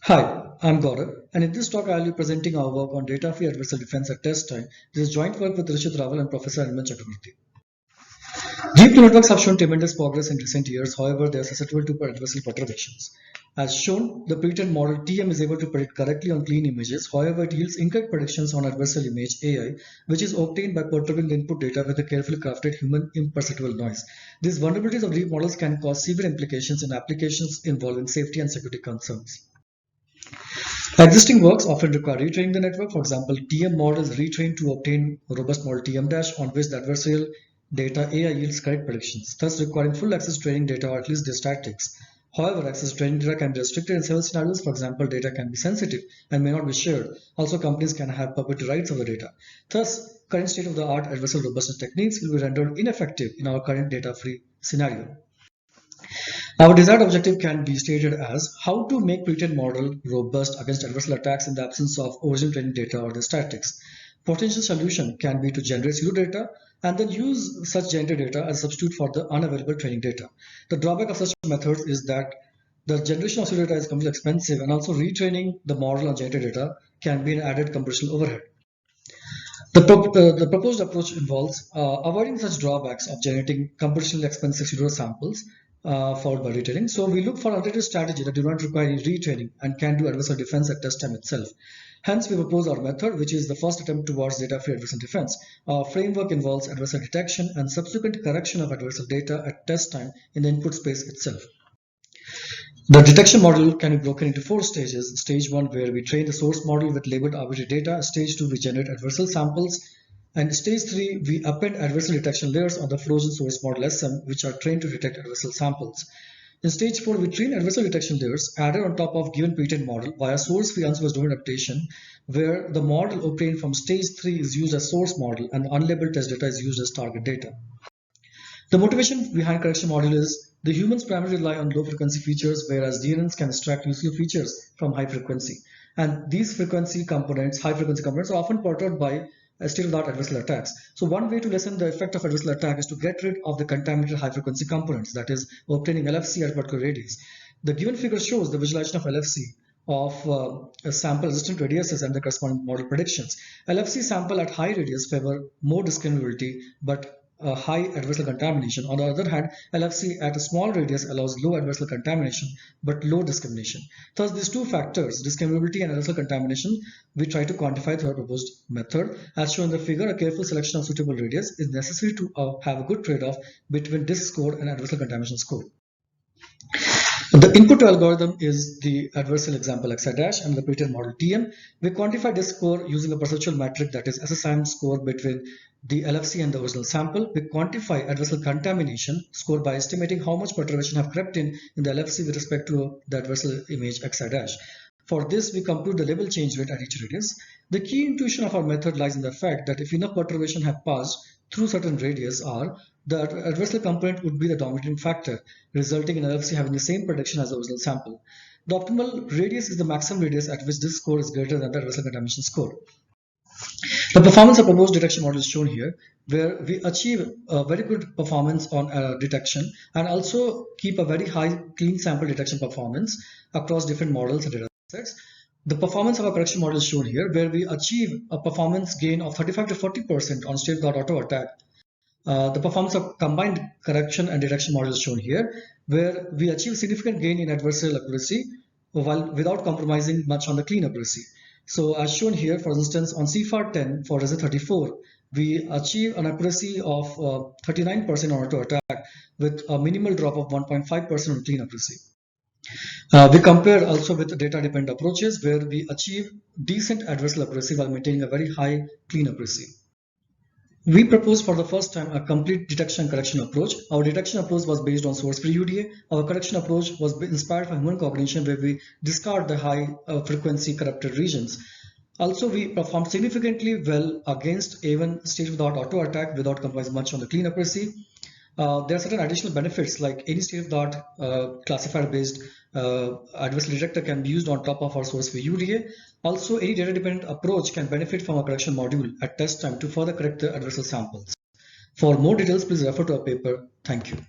Hi, I'm Gaurav, and in this talk I'll be presenting our work on data-free adversarial defense at test time. This is joint work with Rishit Raval and Professor Anand Chakraborty. Deep neural networks have shown tremendous progress in recent years, however, they are susceptible to adversarial perturbations. As shown, the pre-trained model TM is able to predict correctly on clean images, however, it yields incorrect predictions on adversarial image AI, which is obtained by perturbing the input data with a carefully crafted human imperceptible noise. These vulnerabilities of deep models can cause severe implications in applications involving safety and security concerns. Existing works often require retraining the network. For example, TM model is retrained to obtain a robust model TM dash on which the adversarial data AI yields correct predictions, thus requiring full access to training data or at least the statistics. However, access to training data can be restricted in several scenarios. For example, data can be sensitive and may not be shared. Also, companies can have perpetual rights of the data. Thus, current state-of-the-art adversarial robustness techniques will be rendered ineffective in our current data-free scenario. Our desired objective can be stated as how to make pre-trained model robust against adversarial attacks in the absence of original training data or the statistics. Potential solution can be to generate pseudo data and then use such generated data as a substitute for the unavailable training data. The drawback of such methods is that the generation of pseudo data is completely expensive, and also retraining the model on generated data can be an added computational overhead. The proposed approach involves avoiding such drawbacks of generating computationally expensive pseudo samples followed by retraining. So we look for alternative strategy that do not require any retraining and can do adversarial defense at test time itself. Hence, we propose our method, which is the first attempt towards data-free adversarial defense. Our framework involves adversarial detection and subsequent correction of adversarial data at test time in the input space itself. The detection model can be broken into 4 stages. Stage 1, where we train the source model with labeled arbitrary data. Stage 2, we generate adversarial samples. And stage 3, we append adversarial detection layers on the Flogen source model SM, which are trained to detect adversarial samples. In stage 4, we train adversarial detection layers added on top of given pre-trained model via source-free unsupervised domain adaptation, where the model obtained from stage 3 is used as source model and the unlabeled test data is used as target data. The motivation behind correction module is the humans primarily rely on low frequency features, whereas DNNs can extract useful features from high frequency. And these high frequency components are often perturbed by state-of-the-art adversarial attacks. So one way to lessen the effect of adversarial attack is to get rid of the contaminated high frequency components, that is, obtaining LFC at a particular radius. The given figure shows the visualization of LFC of a sample resistant radiuses and the corresponding model predictions. LFC sample at high radius favor more discriminability, but high adversarial contamination. On the other hand, LFC at a small radius allows low adversarial contamination but low discrimination. Thus, these two factors, discriminability and adversarial contamination, we try to quantify through our proposed method. As shown in the figure, a careful selection of suitable radius is necessary to have a good trade-off between disk score and adversarial contamination score. The input to algorithm is the adversarial example xi dash and the pre-trained model TM. We quantify this score using a perceptual metric, that is SSIM score between the LFC and the original sample. We quantify adversarial contamination score by estimating how much perturbation have crept in the LFC with respect to the adversarial image xi dash. For this, we compute the label change rate at each radius. The key intuition of our method lies in the fact that if enough perturbation have passed through certain radius R, the adversarial component would be the dominating factor, resulting in LFC having the same prediction as the original sample. The optimal radius is the maximum radius at which this score is greater than the adversarial contamination score. The performance of proposed detection model is shown here, where we achieve a very good performance on detection and also keep a very high clean sample detection performance across different models and data sets. The performance of our correction model is shown here, where we achieve a performance gain of 35 to 40% on state-of-the-art auto attack. The performance of combined correction and detection model is shown here, where we achieve significant gain in adversarial accuracy while without compromising much on the clean accuracy. So as shown here, for instance, on CFAR 10 for RESA 34, we achieve an accuracy of 39% on auto attack with a minimal drop of 1.5% on clean accuracy. We compare also with data-dependent approaches where we achieve decent adversarial accuracy while maintaining a very high clean accuracy. We proposed for the first time a complete detection and correction approach. Our detection approach was based on source-free UDA. Our correction approach was inspired by human cognition, where we discard the high frequency corrupted regions. Also, we performed significantly well against even state-of-the-art auto attack without compromising much on the clean accuracy. There are certain additional benefits, like any state-of-the-art classifier-based adversarial detector can be used on top of our source-free UDA. Also, any data-dependent approach can benefit from a correction module at test time to further correct the adversarial samples. For more details, please refer to our paper. Thank you.